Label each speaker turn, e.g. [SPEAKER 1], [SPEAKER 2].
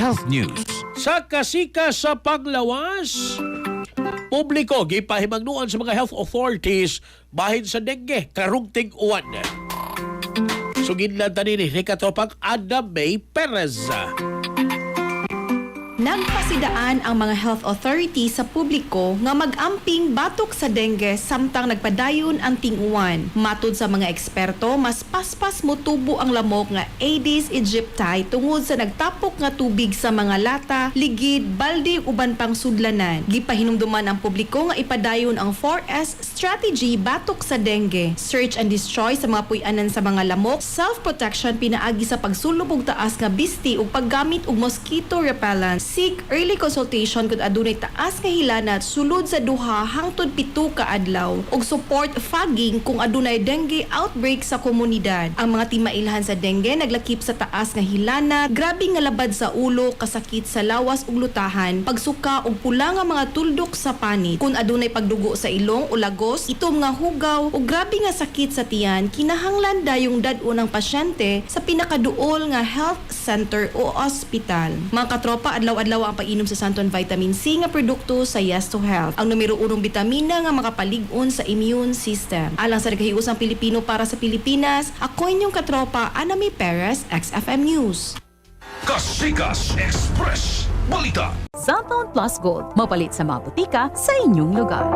[SPEAKER 1] Health News.
[SPEAKER 2] Sa kasika sa paglawas, publiko gipahimangnuan sa mga health authorities bahin sa dengue karong tig-uwan. Sugidlan tanin ni katropang Adam May Perez.
[SPEAKER 3] Nagpasidaan ang mga health authority sa publiko nga mag-amping batok sa dengue samtang nagpadayon ang ting-uwan. Matud sa mga eksperto, mas paspas motubo ang lamok nga Aedes aegypti tungod sa nagtapok nga tubig sa mga lata, ligid, balde uban pang sudlanan. Gipahinumduman ang publiko nga ipadayon ang 4S strategy batok sa dengue. Search and destroy sa mga puy-anan sa mga lamok, self-protection pinaagi sa pagsulub og taas nga bisti ug paggamit og mosquito repellent. Seek early consultation kung adunay taas nga hilanat sulod sa 2 hangtod 7 ka adlaw ug support fogging kung adunay dengue outbreak sa komunidad. Ang mga timailhan sa dengue naglakip sa taas nga hilanat, grabe nga labad sa ulo, kasakit sa lawas ug lutahan, pagsuka ug pula nga mga tuldok sa panit. Kung adunay pagdugo sa ilong o lagos, itom nga hugaw ug grabe nga sakit sa tiyan, kinahanglan dayong dad-o ng pasyente sa pinakaduol nga health center o ospital. Mga katropa, adlaw-adlaw ang pag-inom sa Santon Vitamin C nga produkto sa Yes to Health. Ang numero 1 bitamina nga makapalig-on sa immune system. Alang sa nagkahiusang Pilipino para sa Pilipinas, ako inyong katropa, Ana May Perez, XFM News.
[SPEAKER 1] Kasikas Express Balita.
[SPEAKER 4] Cellphone Plus Gold, mapalit sa mga butika sa inyong lugar.